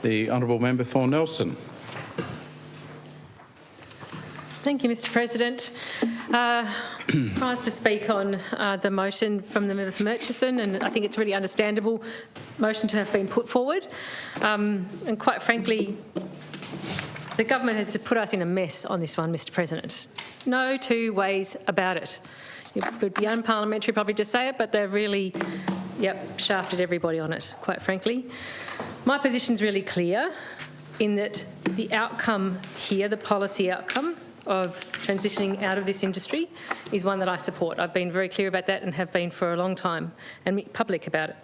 The Honourable Member for Nelson. Thank you, Mr President. Rise to speak on the motion from the member for Murchison, and I think it's a really understandable motion to have been put forward. And quite frankly, the government has put us in a mess on this one, Mr President. No two ways about it. It would be unparliamentary probably to say it, but they've really, shafted everybody on it, quite frankly. My position's really clear in that the outcome here, the policy outcome of transitioning out of this industry, is one that I support. I've been very clear about that and have been for a long time, and public about it.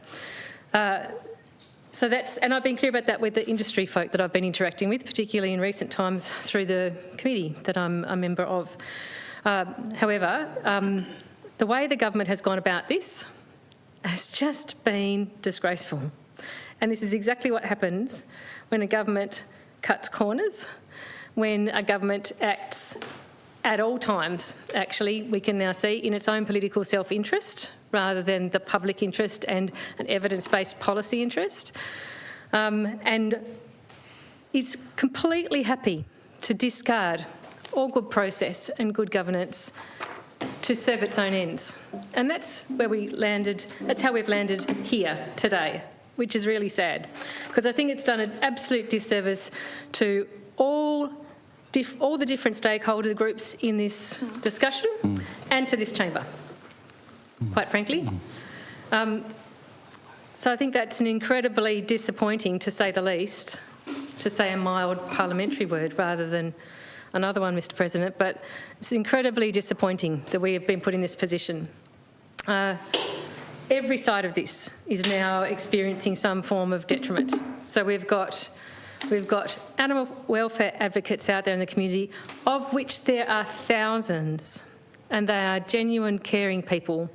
And I've been clear about that with the industry folk that I've been interacting with, particularly in recent times through the committee that I'm a member of. However, the way the government has gone about this has just been disgraceful. And this is exactly what happens when a government cuts corners, when a government acts at all times, actually, we can now see, in its own political self-interest rather than the public interest and an evidence-based policy interest, and is completely happy to discard all good process and good governance to serve its own ends. And that's where we landed, that's how we've landed here today, which is really sad, because I think it's done an absolute disservice to all the different stakeholder groups in this discussion and to this chamber, quite frankly. So I think that's an incredibly disappointing, to say the least, to say a mild parliamentary word rather than another one, Mr President, but it's incredibly disappointing that we have been put in this position. Every side of this is now experiencing some form of detriment. So we've got animal welfare advocates out there in the community, of which there are thousands, and they are genuine caring people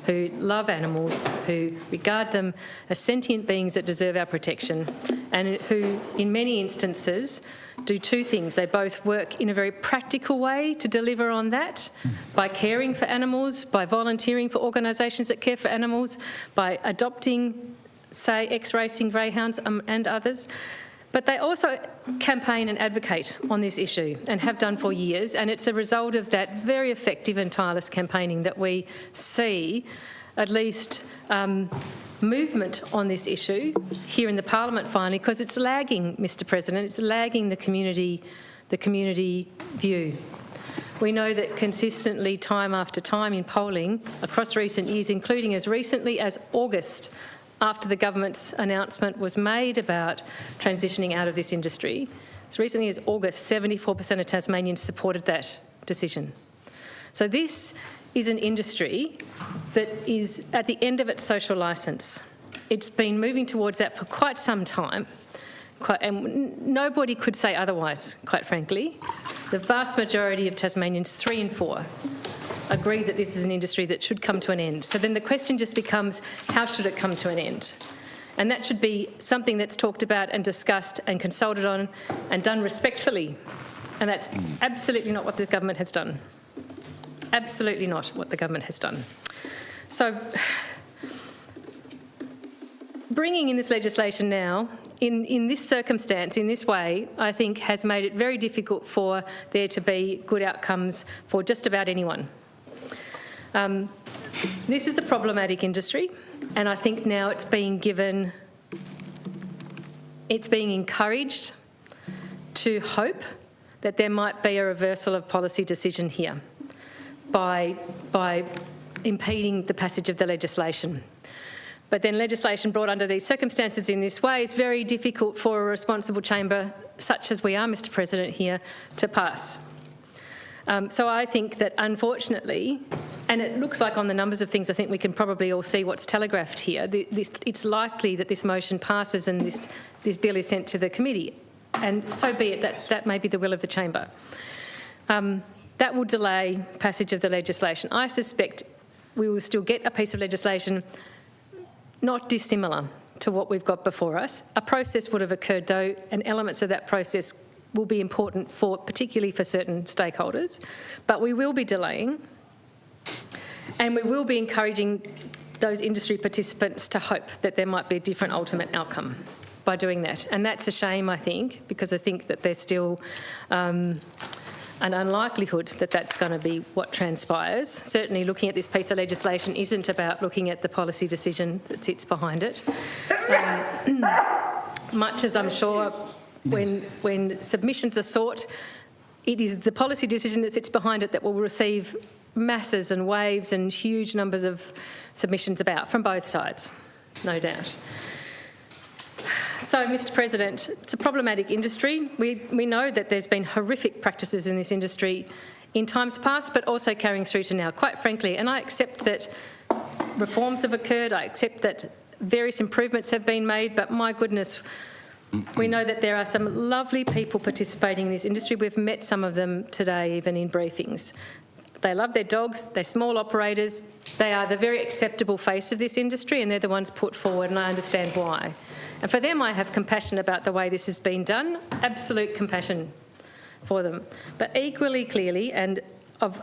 who love animals, who regard them as sentient beings that deserve our protection, and who, in many instances, do two things. They both work in a very practical way to deliver on that, by caring for animals, by volunteering for organisations that care for animals, by adopting, say, ex-racing greyhounds and others. But they also campaign and advocate on this issue and have done for years, and it's a result of that very effective and tireless campaigning that we see at least movement on this issue here in the Parliament finally, because it's lagging, Mr President, it's lagging the community view. We know that consistently, time after time in polling across recent years, including as recently as August, after the government's announcement was made about transitioning out of this industry, as recently as August, 74% of Tasmanians supported that decision. So this is an industry that is at the end of its social licence. It's been moving towards that for quite some time, and nobody could say otherwise, quite frankly. The vast majority of Tasmanians, 3 in 4, agree that this is an industry that should come to an end. So then the question just becomes, how should it come to an end? And that should be something that's talked about and discussed and consulted on and done respectfully. And that's absolutely not what the government has done. Absolutely not what the government has done. So bringing in this legislation now, in this circumstance, in this way, I think has made it very difficult for there to be good outcomes for just about anyone. This is a problematic industry, and I think now it's being encouraged to hope that there might be a reversal of policy decision here by impeding the passage of the legislation. But then legislation brought under these circumstances in this way is very difficult for a responsible chamber, such as we are, Mr President, here, to pass. So I think that, unfortunately, and it looks like on the numbers of things, I think we can probably all see what's telegraphed here. It's likely that this motion passes and this bill is sent to the committee, and so be it. That may be the will of the chamber. That will delay passage of the legislation. I suspect we will still get a piece of legislation not dissimilar to what we've got before us. A process would have occurred, though, and elements of that process will be important particularly for certain stakeholders, but we will be delaying, and we will be encouraging those industry participants to hope that there might be a different ultimate outcome. by doing that. And that's a shame, I think, because I think that there's still an unlikelihood that that's going to be what transpires. Certainly looking at this piece of legislation isn't about looking at the policy decision that sits behind it. Much as I'm sure when submissions are sought, it is the policy decision that sits behind it that will receive masses and waves and huge numbers of submissions from both sides, no doubt. So, Mr President, it's a problematic industry. We know that there's been horrific practices in this industry in times past, but also carrying through to now, quite frankly. And I accept that reforms have occurred. I accept that various improvements have been made, but my goodness, we know that there are some lovely people participating in this industry. We've met some of them today, even in briefings. They love their dogs, they're small operators, they are the very acceptable face of this industry, and they're the ones put forward, and I understand why. And for them, I have compassion about the way this has been done, absolute compassion for them. But equally clearly, and of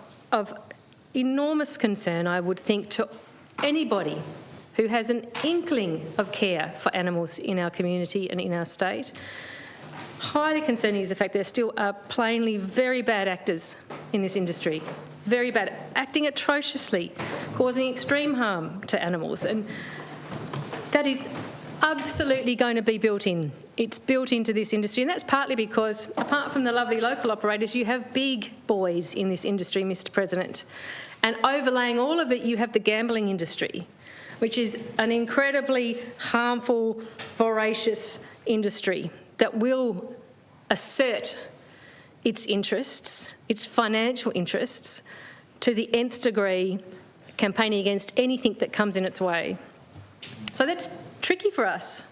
enormous concern, I would think, to anybody who has an inkling of care for animals in our community and in our state. Highly concerning is the fact there still are plainly very bad actors in this industry, very bad, acting atrociously, causing extreme harm to animals. And that is absolutely going to be built in. It's built into this industry, and that's partly because, apart from the lovely local operators, you have big boys in this industry, Mr President. And overlaying all of it, you have the gambling industry, which is an incredibly harmful, voracious industry that will assert its interests, its financial interests, to the nth degree, campaigning against anything that comes in its way. So that's tricky for us.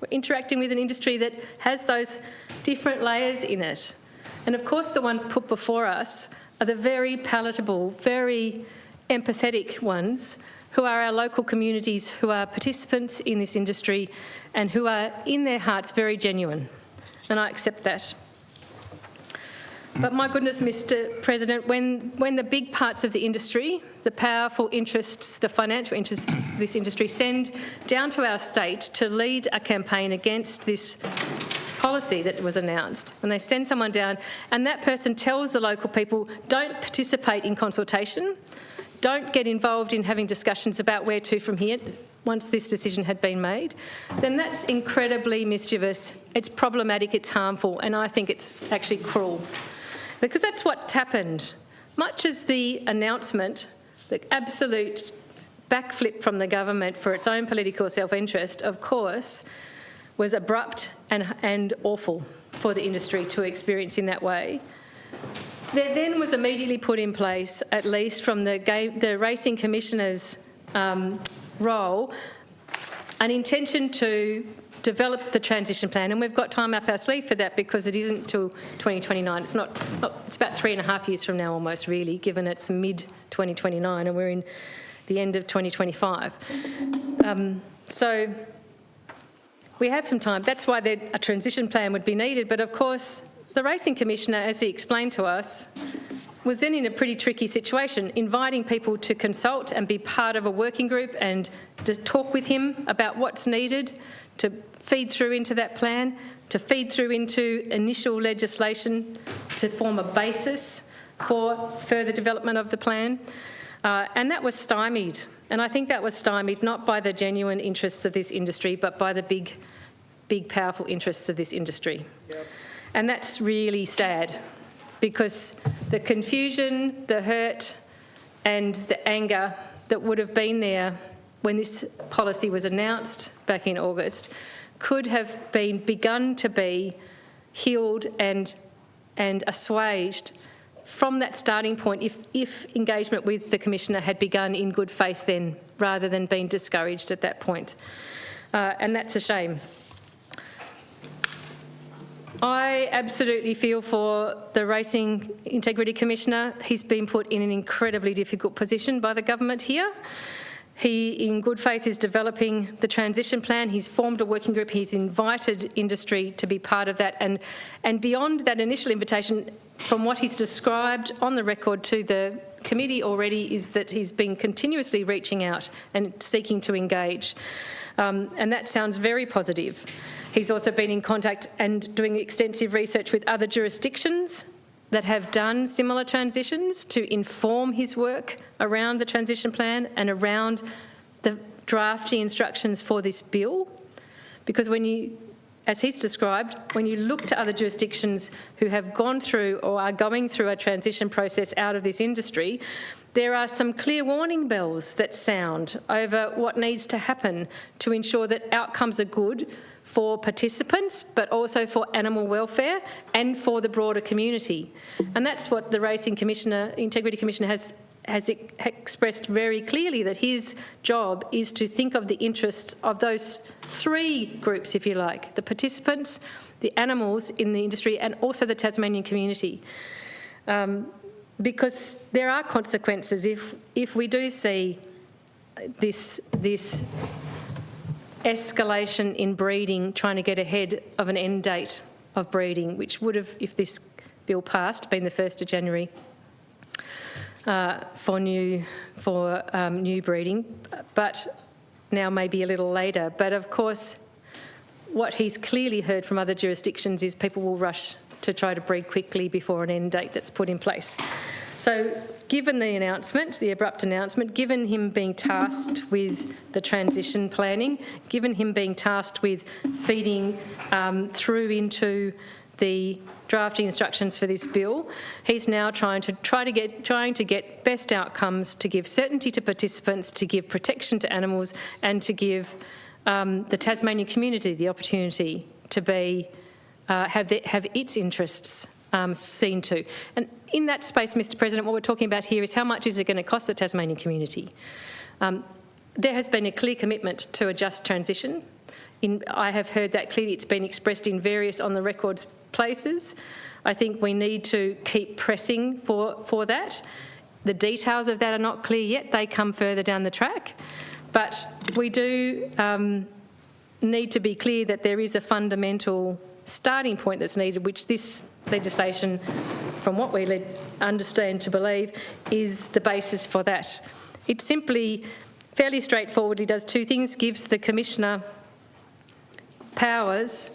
We're interacting with an industry that has those different layers in it. And of course the ones put before us are the very palatable, very empathetic ones, who are our local communities, who are participants in this industry and who are in their hearts very genuine. And I accept that. But my goodness, Mr President, when the big parts of the industry, the powerful interests, the financial interests of this industry send down to our state to lead a campaign against this policy that was announced, when they send someone down and that person tells the local people, don't participate in consultation, don't get involved in having discussions about where to from here once this decision had been made, then that's incredibly mischievous, it's problematic, it's harmful, and I think it's actually cruel. Because that's what's happened. Much as the announcement, the absolute backflip from the government for its own political self-interest, of course, was abrupt and awful for the industry to experience in that way. There then was immediately put in place, at least from the Racing Commissioner's role, an intention to develop the transition plan, and we've got time up our sleeve for that because it isn't till 2029. It's not. It's about 3.5 years from now, almost, really, given it's mid-2029 and we're in the end of 2025. So we have some time. That's why a transition plan would be needed. But of course, the Racing Commissioner, as he explained to us, was then in a pretty tricky situation, inviting people to consult and be part of a working group and to talk with him about what's needed to feed through into that plan, to feed through into initial legislation to form a basis for further development of the plan. And that was stymied. And I think that was stymied not by the genuine interests of this industry, but by the big, powerful interests of this industry. Yep. And that's really sad, because the confusion, the hurt and the anger that would have been there when this policy was announced back in August could have begun to be healed and assuaged from that starting point if engagement with the Commissioner had begun in good faith then, rather than being discouraged at that point. And that's a shame. I absolutely feel for the Racing Integrity Commissioner. He's been put in an incredibly difficult position by the government here. He, in good faith, is developing the transition plan. He's formed a working group. He's invited industry to be part of that. And beyond that initial invitation, from what he's described on the record to the committee already is that he's been continuously reaching out and seeking to engage. And that sounds very positive. He's also been in contact and doing extensive research with other jurisdictions that have done similar transitions to inform his work around the transition plan and around the drafting instructions for this bill. Because when you, as he's described, when you look to other jurisdictions who have gone through or are going through a transition process out of this industry, there are some clear warning bells that sound over what needs to happen to ensure that outcomes are good for participants, but also for animal welfare and for the broader community. And that's what the Racing Commissioner, Integrity Commissioner has expressed very clearly, that his job is to think of the interests of those three groups, if you like, the participants, the animals in the industry, and also the Tasmanian community. Because there are consequences if we do see this escalation in breeding, trying to get ahead of an end date of breeding, which would have, if this bill passed, been the 1st of January for new breeding, but now maybe a little later. But of course, what he's clearly heard from other jurisdictions is people will rush to try to breed quickly before an end date that's put in place. So given the announcement, the abrupt announcement, given him being tasked with the transition planning, given him being tasked with feeding through into the drafting instructions for this bill, he's now trying to get best outcomes, to give certainty to participants, to give protection to animals, and to give the Tasmanian community the opportunity to be have its interests seen to. And in that space, Mr. President, what we're talking about here is how much is it going to cost the Tasmanian community? There has been a clear commitment to a just transition. I have heard that clearly. It's been expressed in various on the records places. I think we need to keep pressing for that. The details of that are not clear yet. They come further down the track. But we do need to be clear that there is a fundamental starting point that's needed, which this legislation, from what we understand to believe, is the basis for that. It simply, fairly straightforwardly does two things: gives the Commissioner powers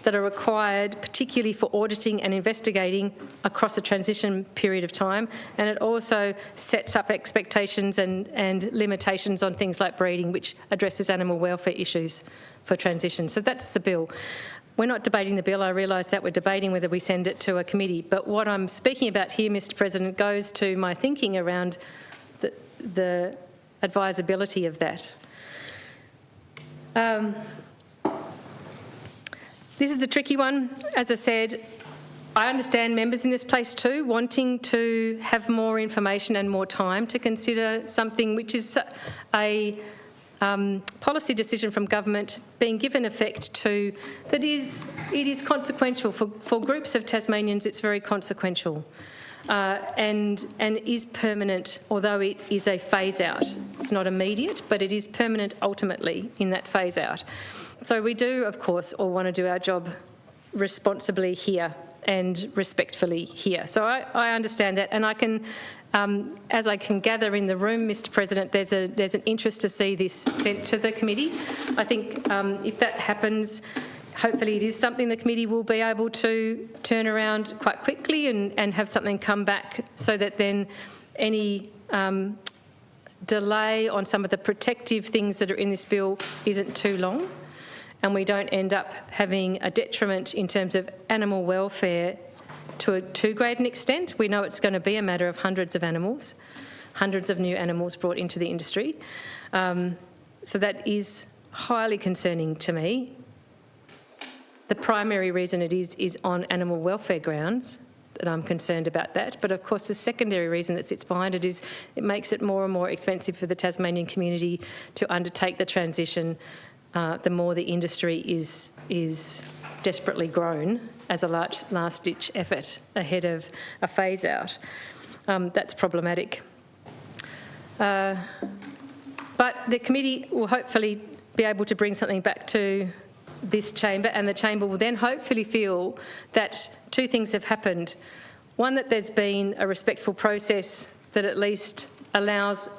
that are required, particularly for auditing and investigating across a transition period of time, and it also sets up expectations and limitations on things like breeding, which addresses animal welfare issues for transition. So that's the bill. We're not debating the bill, I realise that. We're debating whether we send it to a committee. But what I'm speaking about here, Mr. President, goes to my thinking around the advisability of that. This is a tricky one. As I said, I understand members in this place too wanting to have more information and more time to consider something which is a policy decision from government being given effect to that it is consequential for groups of Tasmanians. It's very consequential and is permanent, although it is a phase out. It's not immediate, but it is permanent ultimately in that phase out. So we do, of course, all want to do our job responsibly here and respectfully here. So I understand that, and I can, as I can gather in the room, Mr. President, there's an interest to see this sent to the committee. I think if that happens, hopefully it is something the committee will be able to turn around quite quickly and have something come back, so that then any delay on some of the protective things that are in this bill isn't too long, and we don't end up having a detriment in terms of animal welfare to too great an extent. We know it's going to be a matter of hundreds of animals, hundreds of new animals brought into the industry. So that is highly concerning to me. The primary reason it is on animal welfare grounds that I'm concerned about that. But of course, the secondary reason that sits behind it is it makes it more and more expensive for the Tasmanian community to undertake the transition. The more the industry is desperately grown as a last-ditch effort ahead of a phase-out. That's problematic. But the committee will hopefully be able to bring something back to this chamber, and the chamber will then hopefully feel that two things have happened. One, that there's been a respectful process that at least allows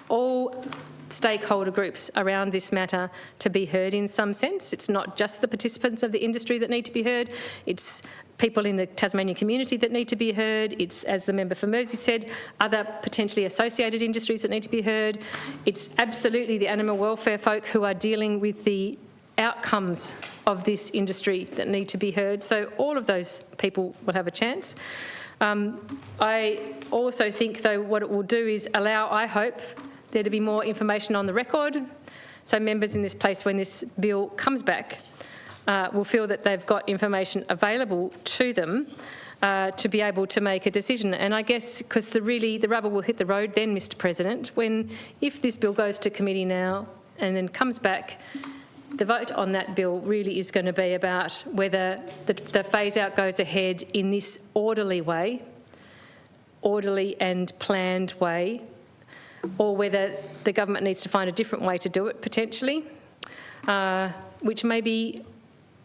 all stakeholder groups around this matter to be heard in some sense. It's not just the participants of the industry that need to be heard, it's people in the Tasmanian community that need to be heard, it's, as the member for Mersey said, other potentially associated industries that need to be heard. It's absolutely the animal welfare folk who are dealing with the outcomes of this industry that need to be heard. So all of those people will have a chance. I also think, though, what it will do is allow, I hope, there to be more information on the record. So members in this place, when this bill comes back, will feel that they've got information available to them to be able to make a decision. And I guess because the rubber will hit the road then, Mr President, if this bill goes to committee now and then comes back, the vote on that bill really is going to be about whether the phase-out goes ahead in this orderly way, orderly and planned way, or whether the government needs to find a different way to do it, potentially, which may be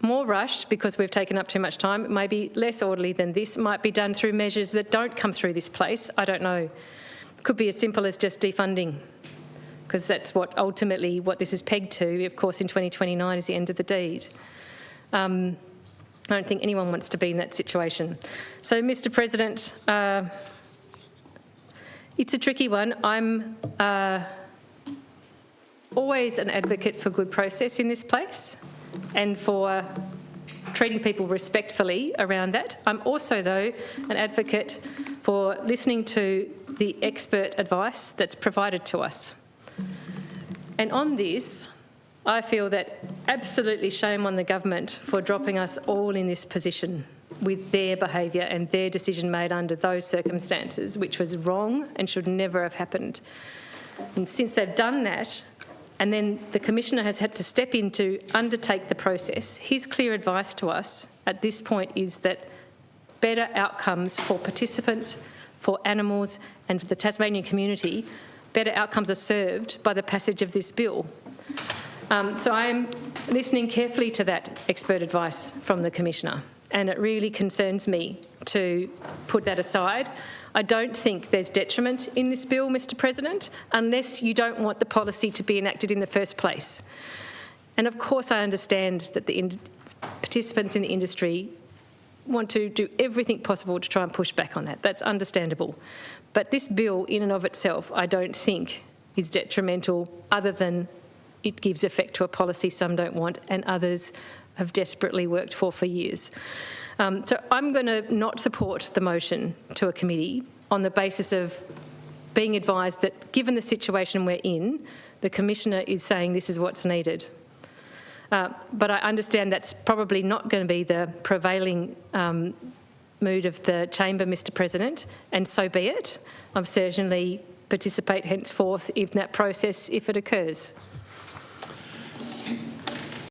more rushed because we've taken up too much time. It may be less orderly than this. It might be done through measures that don't come through this place. I don't know. It could be as simple as just defunding, because that's what ultimately what this is pegged to. Of course, in 2029 is the end of the deed. I don't think anyone wants to be in that situation. So, Mr President, it's a tricky one. I'm always an advocate for good process in this place and for treating people respectfully around that. I'm also, though, an advocate for listening to the expert advice that's provided to us. And on this, I feel that absolutely shame on the government for dropping us all in this position with their behaviour and their decision made under those circumstances, which was wrong and should never have happened. And since they've done that, and then the Commissioner has had to step in to undertake the process, his clear advice to us at this point is that better outcomes for participants, for animals and for the Tasmanian community, better outcomes are served by the passage of this bill. So I am listening carefully to that expert advice from the Commissioner, and it really concerns me to put that aside. I don't think there's detriment in this bill, Mr President, unless you don't want the policy to be enacted in the first place. And of course I understand that the participants in the industry want to do everything possible to try and push back on that. That's understandable. But this bill in and of itself I don't think is detrimental, other than it gives effect to a policy some don't want and others have desperately worked for years. So I'm going to not support the motion to a committee on the basis of being advised that, given the situation we're in, the Commissioner is saying this is what's needed. But I understand that's probably not going to be the prevailing mood of the chamber, Mr President, and so be it. I'll certainly participate henceforth in that process if it occurs.